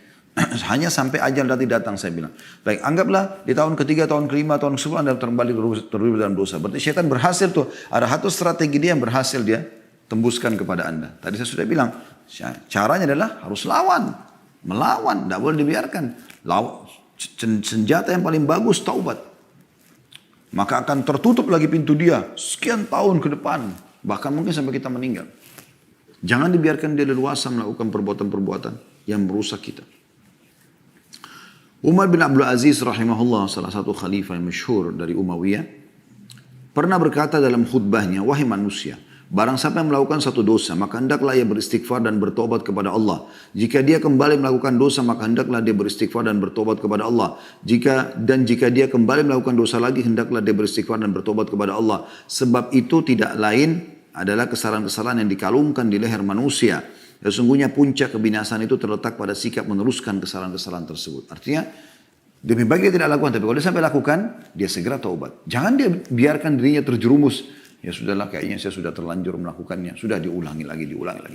[SPEAKER 1] Hanya sampai ajal nanti datang saya bilang. Baik, anggaplah di tahun ketiga, tahun kelima, tahun ke-10 anda kembali terlibat dalam dosa. Berarti syaitan berhasil tuh. Ada satu strategi dia yang berhasil dia tembuskan kepada anda. Tadi saya sudah bilang, caranya adalah harus lawan. Melawan, tidak boleh dibiarkan. Senjata yang paling bagus taubat. Maka akan tertutup lagi pintu dia sekian tahun ke depan. Bahkan mungkin sampai kita meninggal. Jangan dibiarkan dia leluasa melakukan perbuatan-perbuatan yang merusak kita. Umar bin Abdul Aziz rahimahullah, salah satu khalifah yang masyhur dari Umayyah, pernah berkata dalam khutbahnya, wahai manusia, barang siapa yang melakukan satu dosa, maka hendaklah ia beristighfar dan bertobat kepada Allah. Jika dia kembali melakukan dosa, maka hendaklah dia beristighfar dan bertobat kepada Allah. Jika dia kembali melakukan dosa lagi, hendaklah dia beristighfar dan bertobat kepada Allah. Sebab itu tidak lain adalah kesalahan-kesalahan yang dikalungkan di leher manusia. Sesungguhnya puncak kebinasaan itu terletak pada sikap meneruskan kesalahan-kesalahan tersebut. Artinya, lebih baik dia tidak lakukan, tapi kalau dia sampai lakukan, dia segera taubat. Jangan dia biarkan dirinya terjerumus. Ya sudahlah, kayaknya saya sudah terlanjur melakukannya. Sudah diulangi lagi.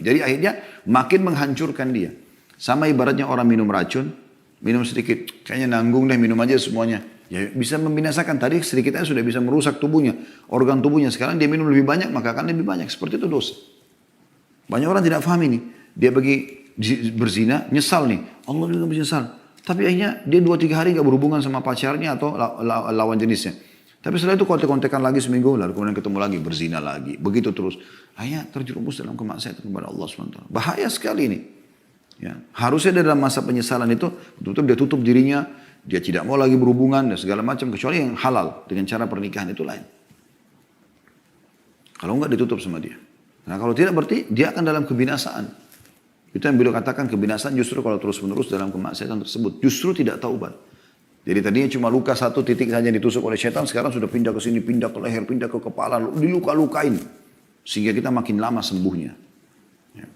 [SPEAKER 1] Jadi akhirnya makin menghancurkan dia. Sama ibaratnya orang minum racun, minum sedikit, kayaknya nanggung deh, minum aja semuanya. Ya bisa membinasakan. Tadi sedikit aja sudah bisa merusak tubuhnya, organ tubuhnya. Sekarang dia minum lebih banyak, maka akan lebih banyak. Seperti itu dosa. Banyak orang tidak paham ini. Dia pergi berzina, nyesal nih. Allah juga menyesal. Tapi akhirnya dia 2-3 hari gak berhubungan sama pacarnya atau lawan jenisnya. Tapi setelah itu kontek-kontekan lagi seminggu, lalu kemudian ketemu lagi, berzina lagi. Begitu terus. Akhirnya terjerumus dalam kemaksiatan kepada Allah SWT. Bahaya sekali ini. Ya. Harusnya dalam masa penyesalan itu, betul-betul dia tutup dirinya, dia tidak mau lagi berhubungan dan segala macam, kecuali yang halal dengan cara pernikahan itu lain. Kalau enggak ditutup sama dia. Nah kalau tidak berarti dia akan dalam kebinasaan. Itu yang beliau katakan, kebinasaan justru kalau terus-menerus dalam kemaksiatan tersebut. Justru tidak taubat. Jadi tadinya cuma luka satu titik saja ditusuk oleh setan, sekarang sudah pindah ke sini, pindah ke leher, pindah ke kepala, diluka-lukain. Sehingga kita makin lama sembuhnya. Ya.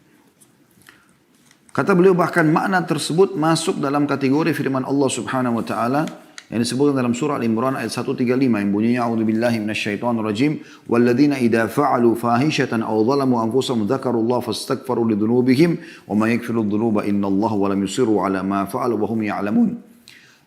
[SPEAKER 1] Kata beliau bahkan makna tersebut masuk dalam kategori firman Allah Subhanahu wa taala yang disebutkan dalam surah Al-Imran ayat 135 yang bunyinya a'udzubillahi minasyaitonirrajim walladzina idza fa'alu fahishatan aw zalamu anfusahum dzakarullaha fastaghfiru lidzunubihim wa may yaghfiru dzunuba innallaha wa lam yusirru ala ma fa'alu wa hum ya'lamun.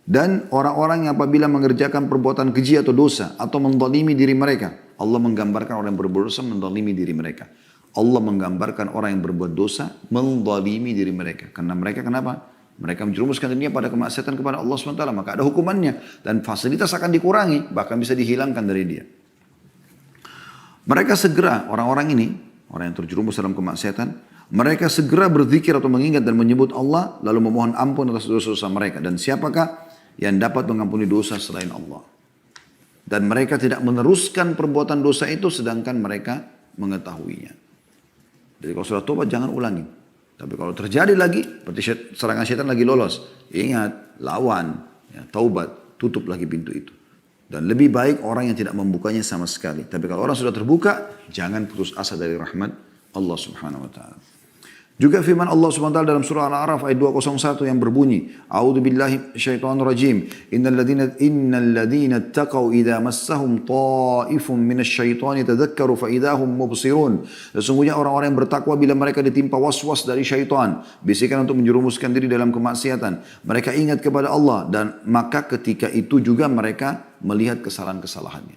[SPEAKER 1] Dan orang-orang yang apabila mengerjakan perbuatan keji atau dosa atau menzalimi diri mereka, Allah menggambarkan orang yang berbuat dosa menzalimi diri mereka. Allah menggambarkan orang yang berbuat dosa menzalimi diri mereka. Karena mereka kenapa? Mereka menjerumuskan dirinya pada kemaksiatan kepada Allah SWT. Maka ada hukumannya. Dan fasilitas akan dikurangi. Bahkan bisa dihilangkan dari dia. Mereka segera, orang-orang ini, orang yang terjerumus dalam kemaksiatan, mereka segera berzikir atau mengingat dan menyebut Allah, lalu memohon ampun atas dosa-dosa mereka. Dan siapakah yang dapat mengampuni dosa selain Allah? Dan mereka tidak meneruskan perbuatan dosa itu sedangkan mereka mengetahuinya. Jadi kalau sudah tobat jangan ulangi. Tapi kalau terjadi lagi, berarti serangan syaitan lagi lolos. Ingat, lawan, ya, taubat, tutup lagi pintu itu. Dan lebih baik orang yang tidak membukanya sama sekali. Tapi kalau orang sudah terbuka, jangan putus asa dari rahmat Allah Subhanahu wa ta'ala. Juga firman Allah SWT dalam surah Al-A'raf ayat 201 yang berbunyi, A'udzu billahi syaitonir rajim. Innal ladzina taqaw idza massahum ta'ifun minasyaitani tadzakkaru fa idahum mubsirun. Sesungguhnya orang-orang yang bertakwa bila mereka ditimpa was-was dari syaitan, bisikan untuk menjerumuskan diri dalam kemaksiatan, mereka ingat kepada Allah dan maka ketika itu juga mereka melihat kesalahan-kesalahannya.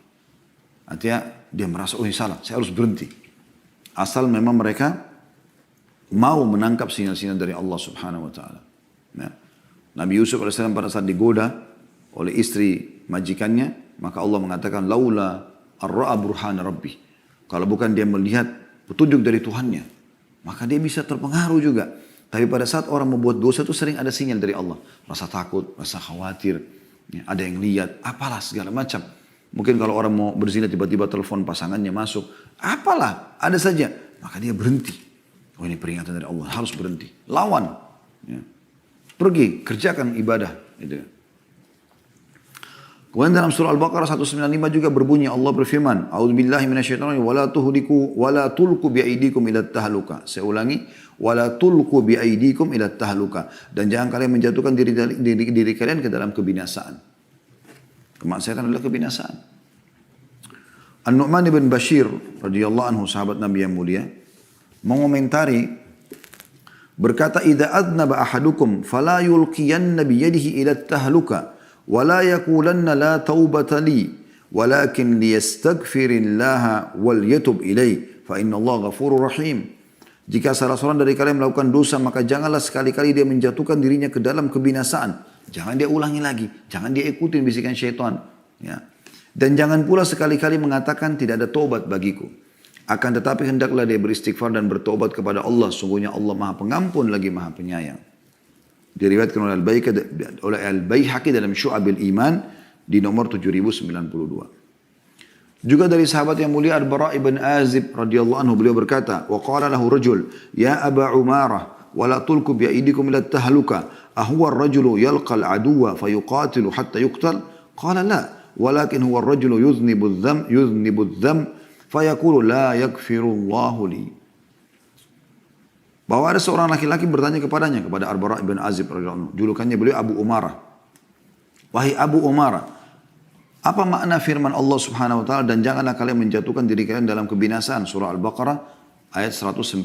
[SPEAKER 1] Artinya dia merasa, oh ini salah, saya harus berhenti. Asal memang mereka mau menangkap sinyal-sinyal dari Allah subhanahu wa ta'ala. Ya. Nabi Yusuf AS pada saat digoda oleh istri majikannya, maka Allah mengatakan, laula arra'a burhana rabbi. Kalau bukan dia melihat petunjuk dari Tuhannya, maka dia bisa terpengaruh juga. Tapi pada saat orang membuat dosa itu sering ada sinyal dari Allah. Rasa takut, rasa khawatir, ya, ada yang lihat, apalah segala macam. Mungkin kalau orang mau berzina tiba-tiba telepon pasangannya masuk, apalah, ada saja. Maka dia berhenti. Oh ini peringatan dari Allah, harus berhenti. Lawan. Ya. Pergi, kerjakan ibadah. Gitu. Kemudian dalam surah Al-Baqarah 195 juga berbunyi, Allah berfirman, A'udzubillahi minasyaitonir rajim, wala tuhliku wala tulqu biaidikum ila tahluka. Saya ulangi, wala tulqu biaidikum ila tahluka. Dan jangan kalian menjatuhkan diri kalian ke dalam kebinasaan. Kemaksiatan adalah kebinasaan. An-Nu'man ibn Bashir radhiyallahu anhu, sahabat Nabi yang mulia, mengomentari berkata, idza adnaba ahadukum fala yulqiyanna bi yadihi ila tahluka wa la yaqulanna la taubata li walakin liyastaghfirillaha wal yatub ilai fa innallaha ghafurur rahim. Jika salah seorang dari kalian melakukan dosa, maka janganlah sekali-kali dia menjatuhkan dirinya ke dalam kebinasaan. Jangan dia ulangi lagi, jangan dia ikutin bisikan syaitan, ya. Dan jangan pula sekali-kali mengatakan tidak ada taubat bagiku. Akan tetapi hendaklah dia beristighfar dan bertobat kepada Allah. Sungguhnya Allah Maha Pengampun lagi Maha Penyayang. Diriwayatkan oleh Al-Baihaqi dalam Syu'abil Iman di nomor 7092. Juga dari sahabat yang mulia Al-Bara' ibn Azib radhiyallahu anhu, beliau berkata, wa qala lahu rajul, ya Aba Umarah, wa la tulku bi aydikum ila tahluka, ahuwa ar-rajulu yalqa al-aduwa fayuqatilu hatta yuqtal? Qala la, walakin huwa ar-rajulu yuznibu adh-dhanb fayaqulu la yaghfirullahu li. Bahwa ada seorang laki-laki bertanya kepadanya, kepada Al-Bara' ibn Azib radhiyallahu anhu. Julukannya beliau Abu Umarah. Wahai Abu Umarah, apa makna firman Allah Subhanahu wa taala, dan janganlah kalian menjatuhkan diri kalian dalam kebinasaan, surah Al-Baqarah ayat 195.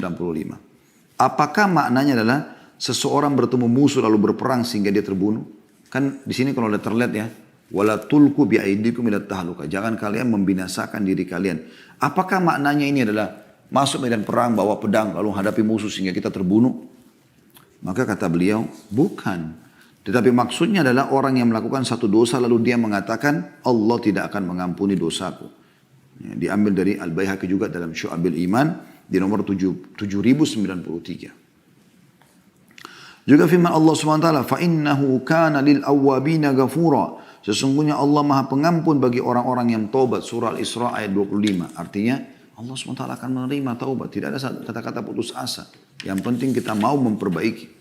[SPEAKER 1] Apakah maknanya adalah seseorang bertemu musuh lalu berperang sehingga dia terbunuh? Kan di sini kalau udah terlihat ya, wala tulku bi aidikum ila tahluka. Jangan kalian membinasakan diri kalian. Apakah maknanya ini adalah masuk medan perang bawa pedang lalu hadapi musuh sehingga kita terbunuh? Maka kata beliau, bukan. Tetapi maksudnya adalah orang yang melakukan satu dosa lalu dia mengatakan Allah tidak akan mengampuni dosaku. Ya, diambil dari Al-Baihaqi juga dalam Syu'abil Iman di nomor 7093. Juga firman Allah SWT, فَإِنَّهُ كَانَ لِلْأَوَّابِينَ غَفُورًا. Sesungguhnya Allah Maha Pengampun bagi orang-orang yang taubat. Surah Al-Isra ayat 25. Artinya Allah SWT akan menerima taubat. Tidak ada kata-kata putus asa. Yang penting kita mau memperbaiki.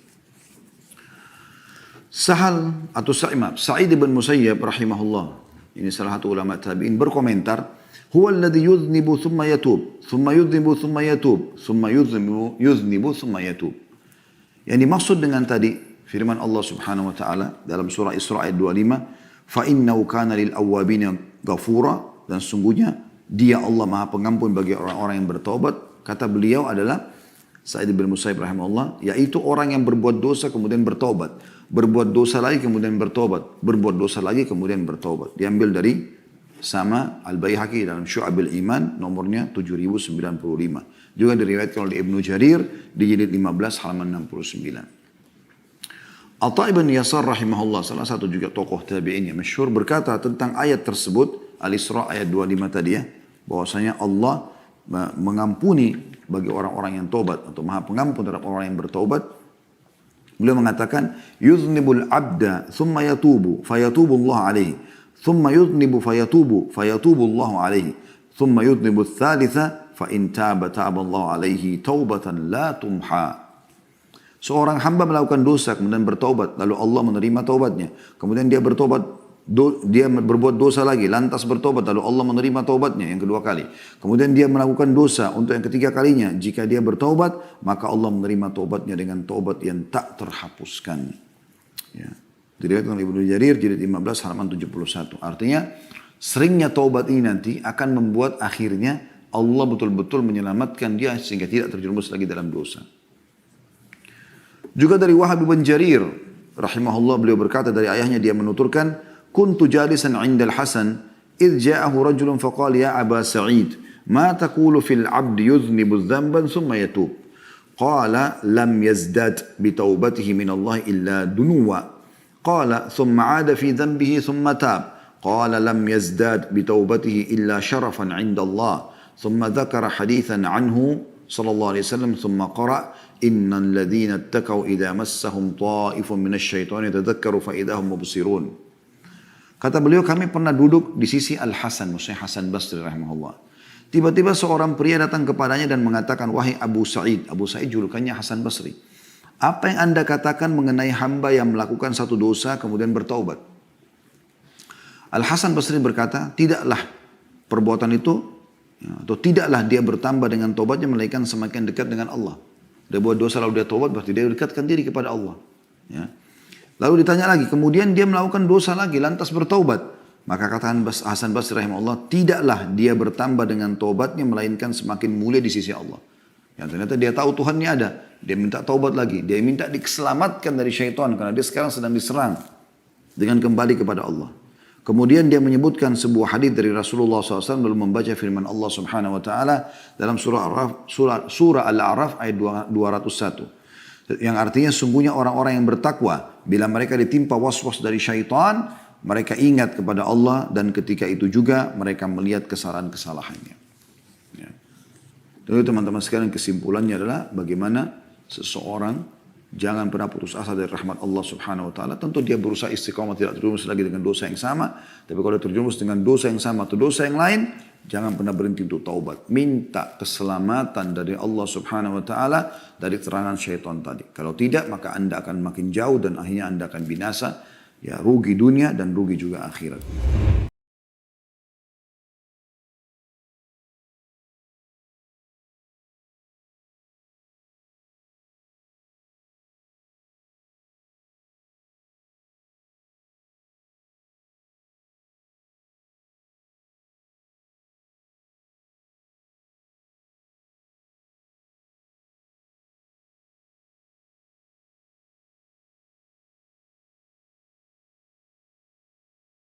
[SPEAKER 1] Sa'id bin Musayyab rahimahullah, ini salah satu ulama tabi'in, berkomentar, huwa alladhi yudhnibu thumma yatub, thumma yudhnibu thumma yatub, thumma yudhnibu thumma yatub. Yang dimaksud dengan tadi firman Allah Subhanahu wa taala dalam surah Isra ayat 25, فَإِنَّهُ كَانَ لِلْأَوَّابِينَ غَفُورًا. Dan sungguhnya dia Allah Maha Pengampun bagi orang-orang yang bertaubat. Kata beliau adalah Sa'id bin Musayyib rahimahullah, yaitu orang yang berbuat dosa kemudian bertaubat, berbuat dosa lagi kemudian bertaubat, berbuat dosa lagi kemudian bertaubat. Diambil dari sama Al-Baihaqi dalam Syu'abil Iman nomornya 7095. Juga diriwayatkan oleh Ibnu Jarir di jilid 15 halaman 69. Atha ibn Yasar rahimahullah, salah satu juga tokoh tabi'in yang masyhur, berkata tentang ayat tersebut, Al-Isra ayat 25 tadi ya, bahwasanya Allah mengampuni bagi orang-orang yang taubat atau Maha Pengampun terhadap orang yang bertaubat. Beliau mengatakan, yuznibul abda thumma yatubu fayatubu Allah alaihi, thumma yuznibu fayatubu Allah alaihi, thumma yuznibu thalitha fa in taba Allah alaihi taubatan la tumha. Seorang hamba melakukan dosa kemudian bertobat, lalu Allah menerima taubatnya. Kemudian dia bertobat dia berbuat dosa lagi, lantas bertobat, lalu Allah menerima taubatnya yang kedua kali. Kemudian dia melakukan dosa untuk yang ketiga kalinya. Jika dia bertaubat, maka Allah menerima taubatnya dengan taubat yang tak terhapuskan. Ya. Diriwayatkan oleh Ibnu Jarir, jilid 15 halaman 71. Artinya, seringnya taubat ini nanti akan membuat akhirnya Allah betul-betul menyelamatkan dia sehingga tidak terjerumus lagi dalam dosa. Juga dari Wahab bin Jarir, rahimahullah, beliau berkata dari ayahnya, dia menuturkan, كنت جالسا عند الحسن إذ جاءه رجل فقال يا أبا سعيد ما تقول في العبد يذنب ذنبا ثم يتوب قال لم يزداد بتوبته من الله إلا دنوا قال ثم عاد في ذنبه ثم تاب قال لم يزداد بتوبته إلا شرفا عند الله ثم ذكر حديثا عنه صلى الله عليه وسلم ثم قرأ إن الذين اتقوا إذا مسهم طائف من الشيطان يتذكروا فإذا هم مبصرون. Kata beliau, kami pernah duduk di sisi Al-Hasan, maksudnya Hasan Basri rahimahullah. Tiba-tiba seorang pria datang kepadanya dan mengatakan, wahai Abu Sa'id. Abu Sa'id julukannya Hasan Basri. Apa yang anda katakan mengenai hamba yang melakukan satu dosa kemudian bertaubat? Al-Hasan Basri berkata, tidaklah perbuatan itu, atau tidaklah dia bertambah dengan taubatnya melainkan semakin dekat dengan Allah. Dia buat dosa lalu dia taubat, berarti dia dekatkan diri kepada Allah. Ya. Lalu ditanya lagi, kemudian dia melakukan dosa lagi, lantas bertaubat. Maka katakan Hasan Basri rahimahullah, tidaklah dia bertambah dengan taubatnya, melainkan semakin mulia di sisi Allah. Yang ternyata dia tahu Tuhannya ada. Dia minta taubat lagi. Dia minta diselamatkan dari syaitan, karena dia sekarang sedang diserang dengan kembali kepada Allah. Kemudian dia menyebutkan sebuah hadis dari Rasulullah SAW lalu membaca firman Allah Subhanahu Wa Taala dalam surah Al-A'raf ayat 201. Yang artinya sungguhnya orang-orang yang bertakwa bila mereka ditimpa was-was dari syaitan, mereka ingat kepada Allah dan ketika itu juga mereka melihat kesalahan-kesalahannya. Ya. Jadi teman-teman sekalian, kesimpulannya adalah bagaimana seseorang jangan pernah putus asa dari rahmat Allah Subhanahu Wa Taala. Tentu dia berusaha istiqamah, tidak terjerumus lagi dengan dosa yang sama. Tapi kalau dia terjerumus dengan dosa yang sama atau dosa yang lain, jangan pernah berhenti untuk taubat. Minta keselamatan dari Allah Subhanahu Wa Taala dari serangan syaitan tadi. Kalau tidak, maka anda akan makin jauh dan akhirnya anda akan binasa. Ya, rugi dunia dan rugi juga akhirat.